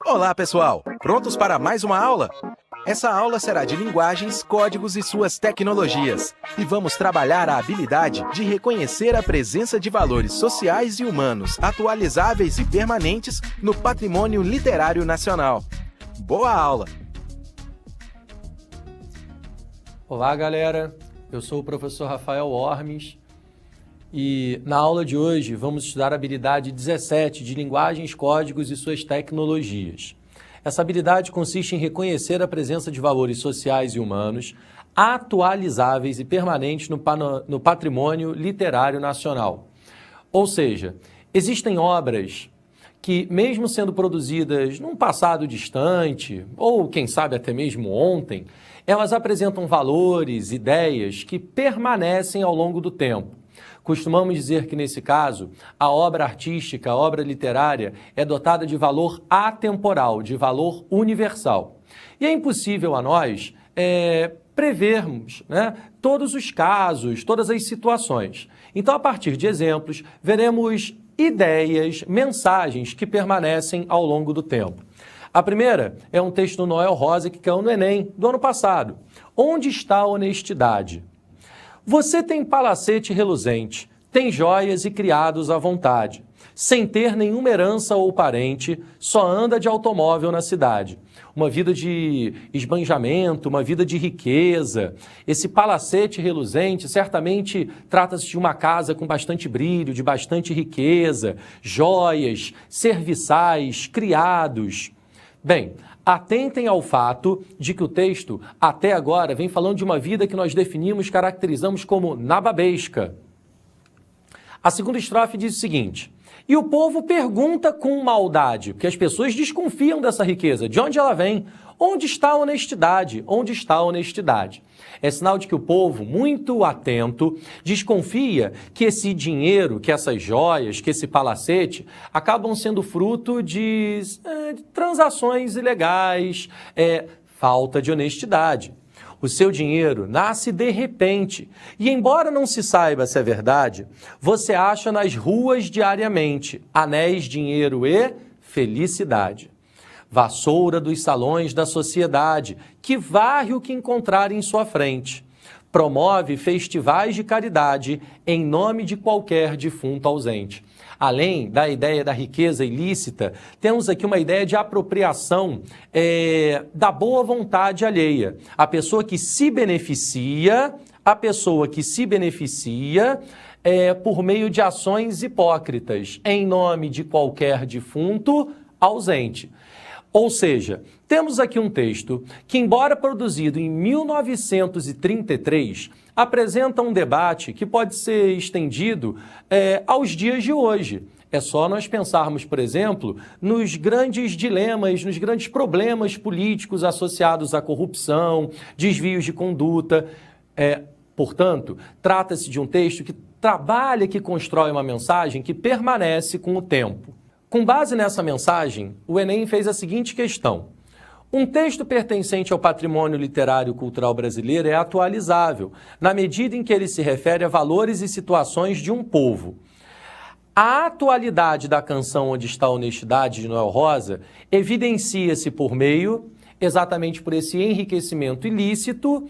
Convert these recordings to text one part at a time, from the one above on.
Olá, pessoal! Prontos para mais uma aula? Essa aula será de linguagens, códigos e suas tecnologias. E vamos trabalhar a habilidade de reconhecer a presença de valores sociais e humanos atualizáveis e permanentes no patrimônio literário nacional. Boa aula! Olá, galera! Eu sou o professor Rafael Ormes e na aula de hoje vamos estudar a habilidade 17 de linguagens, códigos e suas tecnologias. Essa habilidade consiste em reconhecer a presença de valores sociais e humanos atualizáveis e permanentes no patrimônio literário nacional. Ou seja, existem obras que, mesmo sendo produzidas num passado distante, ou quem sabe até mesmo ontem, elas apresentam valores, ideias que permanecem ao longo do tempo. Costumamos dizer que, nesse caso, a obra artística, a obra literária, é dotada de valor atemporal, de valor universal. E é impossível a nós prevermos, todos os casos, todas as situações. Então, a partir de exemplos, veremos ideias, mensagens que permanecem ao longo do tempo. A primeira é um texto do Noel Rosa que caiu no Enem do ano passado. Onde está a honestidade? Você tem palacete reluzente, tem joias e criados à vontade. Sem ter nenhuma herança ou parente, só anda de automóvel na cidade. Uma vida de esbanjamento, uma vida de riqueza. Esse palacete reluzente certamente trata-se de uma casa com bastante brilho, de bastante riqueza, joias, serviçais, criados. Bem, atentem ao fato de que o texto, até agora, vem falando de uma vida que nós definimos, caracterizamos como nababesca. A segunda estrofe diz o seguinte: e o povo pergunta com maldade, porque as pessoas desconfiam dessa riqueza. De onde ela vem? Onde está a honestidade? Onde está a honestidade? É sinal de que o povo, muito atento, desconfia que esse dinheiro, que essas joias, que esse palacete, acabam sendo fruto de transações ilegais, falta de honestidade. O seu dinheiro nasce de repente e, embora não se saiba se é verdade, você acha nas ruas diariamente anéis, dinheiro e felicidade. Vassoura dos salões da sociedade, que varre o que encontrar em sua frente. Promove festivais de caridade em nome de qualquer defunto ausente. Além da ideia da riqueza ilícita, temos aqui uma ideia de apropriação da boa vontade alheia. A pessoa que se beneficia, por meio de ações hipócritas, em nome de qualquer defunto ausente. Ou seja, temos aqui um texto que, embora produzido em 1933, apresenta um debate que pode ser estendido aos dias de hoje. É só nós pensarmos, por exemplo, nos grandes dilemas, nos grandes problemas políticos associados à corrupção, desvios de conduta. Portanto, trata-se de um texto que trabalha, que constrói uma mensagem que permanece com o tempo. Com base nessa mensagem, o Enem fez a seguinte questão: um texto pertencente ao patrimônio literário e cultural brasileiro é atualizável, na medida em que ele se refere a valores e situações de um povo. A atualidade da canção Onde Está a Honestidade, de Noel Rosa, evidencia-se por meio, exatamente por esse enriquecimento ilícito,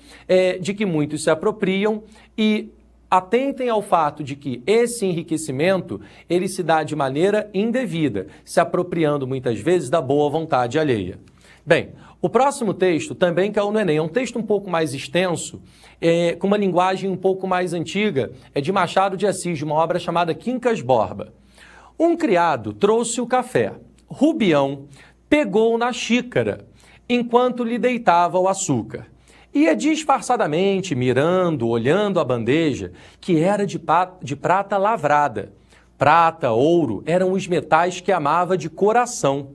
de que muitos se apropriam, e atentem ao fato de que esse enriquecimento, ele se dá de maneira indevida, se apropriando muitas vezes da boa vontade alheia. Bem, o próximo texto também caiu no Enem, é um texto um pouco mais extenso, com uma linguagem um pouco mais antiga, é de Machado de Assis, de uma obra chamada Quincas Borba. Um criado trouxe o café, Rubião pegou na xícara, enquanto lhe deitava o açúcar. Ia disfarçadamente mirando, olhando a bandeja, que era de prata lavrada. Prata, ouro, eram os metais que amava de coração.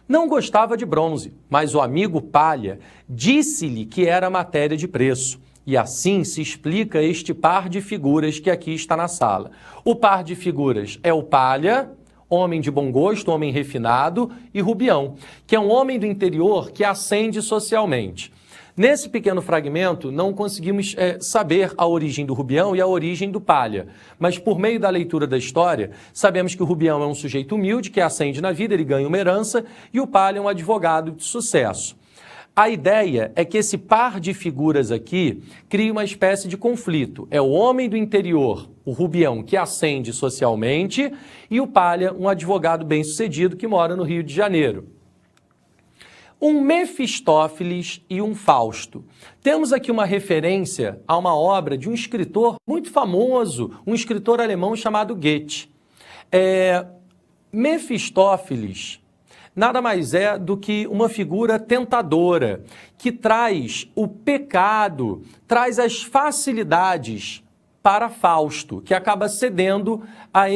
Não gostava de bronze, mas o amigo Palha disse-lhe que era matéria de preço. E assim se explica este par de figuras que aqui está na sala. O par de figuras é o Palha, homem de bom gosto, homem refinado, e Rubião, que é um homem do interior que ascende socialmente. Nesse pequeno fragmento, não conseguimos saber a origem do Rubião e a origem do Palha, mas por meio da leitura da história, sabemos que o Rubião é um sujeito humilde que ascende na vida, ele ganha uma herança, e o Palha é um advogado de sucesso. A ideia é que esse par de figuras aqui cria uma espécie de conflito. É o homem do interior, o Rubião, que ascende socialmente, e o Palha, um advogado bem-sucedido que mora no Rio de Janeiro. Um Mefistófeles e um Fausto. Temos aqui uma referência a uma obra de um escritor muito famoso, um escritor alemão chamado Goethe. Mefistófeles nada mais é do que uma figura tentadora, que traz o pecado, traz as facilidades para Fausto, que acaba cedendo a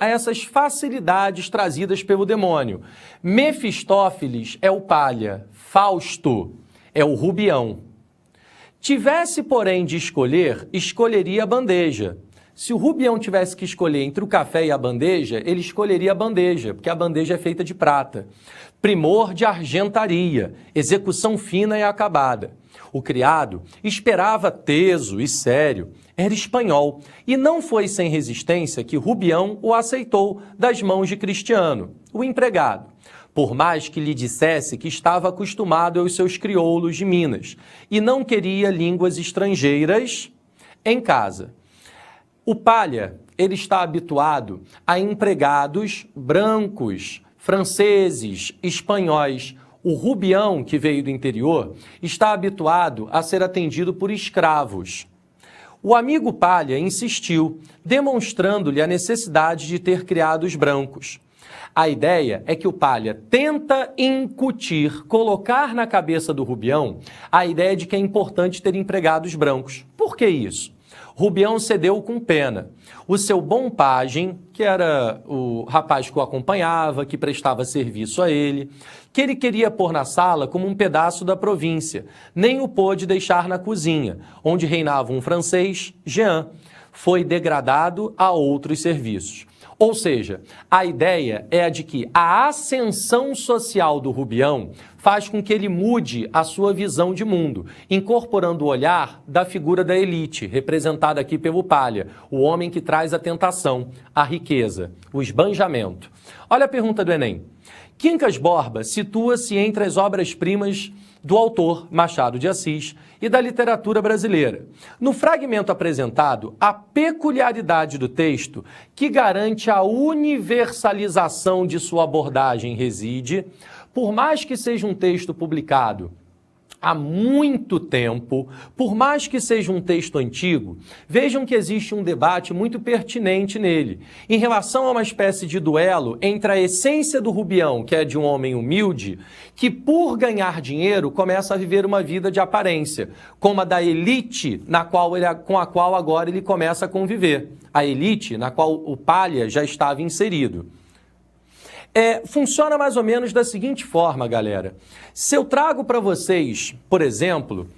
essas facilidades trazidas pelo demônio. Mefistófeles é o Palha, Fausto é o Rubião. Tivesse, porém, de escolher, escolheria a bandeja. Se o Rubião tivesse que escolher entre o café e a bandeja, ele escolheria a bandeja, porque a bandeja é feita de prata. Primor de argentaria, execução fina e acabada. O criado esperava teso e sério, era espanhol, e não foi sem resistência que Rubião o aceitou das mãos de Cristiano, o empregado. Por mais que lhe dissesse que estava acostumado aos seus crioulos de Minas e não queria línguas estrangeiras em casa. O Palha, ele está habituado a empregados brancos, franceses, espanhóis. O Rubião, que veio do interior, está habituado a ser atendido por escravos. O amigo Palha insistiu, demonstrando-lhe a necessidade de ter criados brancos. A ideia é que o Palha tenta incutir, colocar na cabeça do Rubião a ideia de que é importante ter empregados brancos. Por que isso? Rubião cedeu com pena. O seu bom pajem, que era o rapaz que o acompanhava, que prestava serviço a ele, que ele queria pôr na sala como um pedaço da província, nem o pôde deixar na cozinha, onde reinava um francês, Jean, foi degradado a outros serviços. Ou seja, a ideia é a de que a ascensão social do Rubião faz com que ele mude a sua visão de mundo, incorporando o olhar da figura da elite, representada aqui pelo Palha, o homem que traz a tentação, a riqueza, o esbanjamento. Olha a pergunta do Enem. Quincas Borba situa-se entre as obras-primas do autor Machado de Assis e da literatura brasileira. No fragmento apresentado, a peculiaridade do texto que garante a universalização de sua abordagem reside, por mais que seja um texto publicado há muito tempo, por mais que seja um texto antigo, vejam que existe um debate muito pertinente nele, em relação a uma espécie de duelo entre a essência do Rubião, que é de um homem humilde, que por ganhar dinheiro começa a viver uma vida de aparência, como a da elite com a qual agora ele começa a conviver, a elite na qual o Palha já estava inserido. Funciona mais ou menos da seguinte forma, galera. Se eu trago para vocês, por exemplo,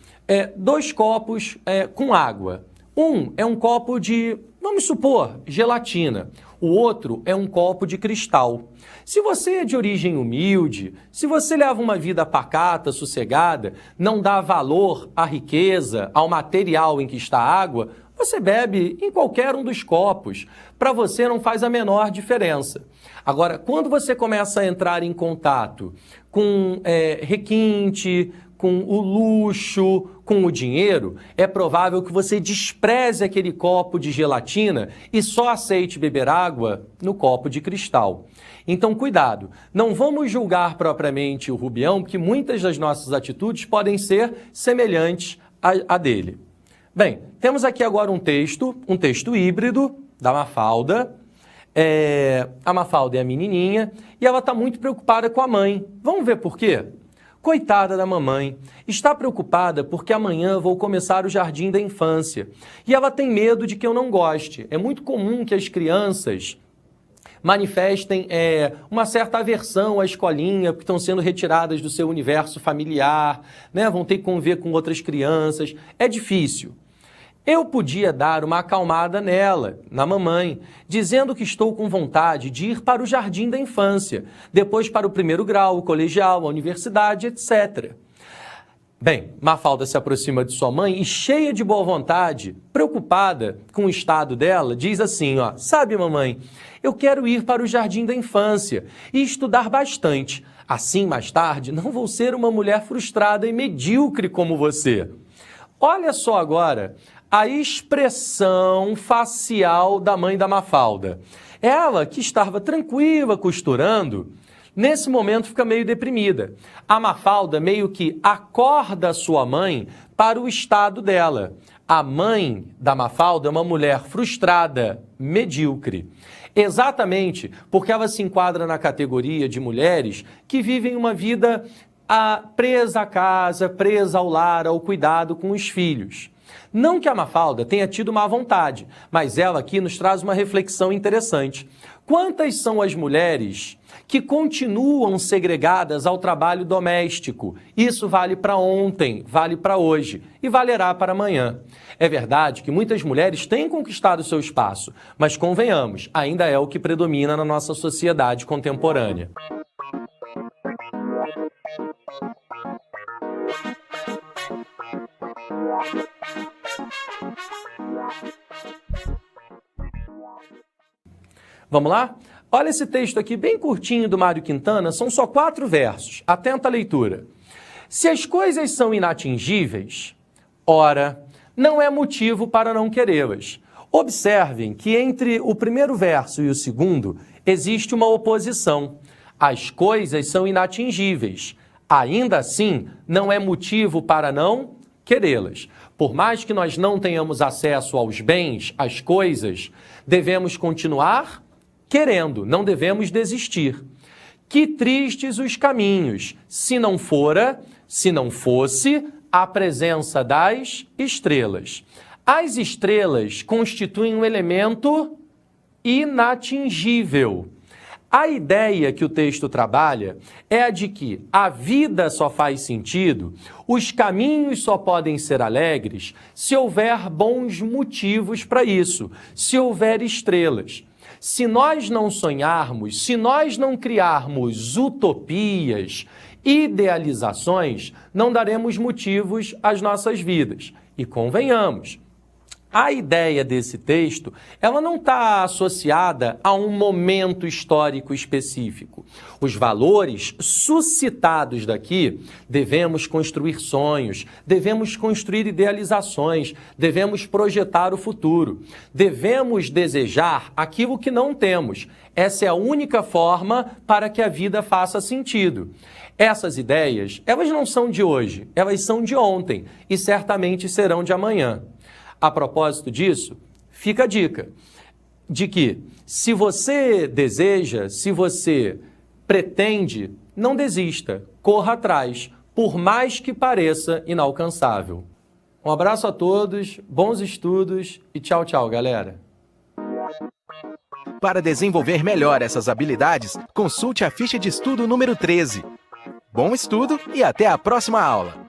2 copos com água. Um é um copo de, vamos supor, gelatina. O outro é um copo de cristal. Se você é de origem humilde, se você leva uma vida pacata, sossegada, não dá valor à riqueza, ao material em que está a água, você bebe em qualquer um dos copos. Para você não faz a menor diferença. Agora, quando você começa a entrar em contato com requinte, com o luxo, com o dinheiro, é provável que você despreze aquele copo de gelatina e só aceite beber água no copo de cristal. Então, cuidado, não vamos julgar propriamente o Rubião, porque muitas das nossas atitudes podem ser semelhantes à dele. Bem, temos aqui agora um texto híbrido da Mafalda. A Mafalda é a menininha e ela está muito preocupada com a mãe. Vamos ver por quê? Coitada da mamãe, está preocupada porque amanhã vou começar o jardim da infância e ela tem medo de que eu não goste. É muito comum que as crianças manifestem uma certa aversão à escolinha, porque estão sendo retiradas do seu universo familiar, né? Vão ter que conviver com outras crianças. É difícil. Eu podia dar uma acalmada nela, na mamãe, dizendo que estou com vontade de ir para o jardim da infância, depois para o 1º grau, o colegial, a universidade, etc. Bem, Mafalda se aproxima de sua mãe e, cheia de boa vontade, preocupada com o estado dela, diz assim, ó, sabe, mamãe, eu quero ir para o jardim da infância e estudar bastante. Assim, mais tarde, não vou ser uma mulher frustrada e medíocre como você. Olha só agora a expressão facial da mãe da Mafalda. Ela, que estava tranquila costurando, nesse momento fica meio deprimida. A Mafalda meio que acorda sua mãe para o estado dela. A mãe da Mafalda é uma mulher frustrada, medíocre. Exatamente porque ela se enquadra na categoria de mulheres que vivem uma vida presa à casa, presa ao lar, ao cuidado com os filhos. Não que a Mafalda tenha tido má vontade, mas ela aqui nos traz uma reflexão interessante. Quantas são as mulheres que continuam segregadas ao trabalho doméstico? Isso vale para ontem, vale para hoje e valerá para amanhã. É verdade que muitas mulheres têm conquistado seu espaço, mas convenhamos, ainda é o que predomina na nossa sociedade contemporânea. Vamos lá? Olha esse texto aqui bem curtinho do Mário Quintana, são só 4 versos. Atenta à leitura. Se as coisas são inatingíveis, ora, não é motivo para não querê-las. Observem que entre o primeiro verso e o segundo existe uma oposição. As coisas são inatingíveis. Ainda assim, não é motivo para não querê-las. Por mais que nós não tenhamos acesso aos bens, às coisas, devemos continuar querendo, não devemos desistir. Que tristes os caminhos, se não fosse a presença das estrelas. As estrelas constituem um elemento inatingível. A ideia que o texto trabalha é a de que a vida só faz sentido, os caminhos só podem ser alegres se houver bons motivos para isso, se houver estrelas. Se nós não sonharmos, se nós não criarmos utopias, idealizações, não daremos motivos às nossas vidas. E convenhamos, a ideia desse texto, ela não está associada a um momento histórico específico. Os valores suscitados daqui, devemos construir sonhos, devemos construir idealizações, devemos projetar o futuro, devemos desejar aquilo que não temos. Essa é a única forma para que a vida faça sentido. Essas ideias, elas não são de hoje, elas são de ontem e certamente serão de amanhã. A propósito disso, fica a dica de que se você deseja, se você pretende, não desista, corra atrás, por mais que pareça inalcançável. Um abraço a todos, bons estudos e tchau, tchau, galera. Para desenvolver melhor essas habilidades, consulte a ficha de estudo número 13. Bom estudo e até a próxima aula!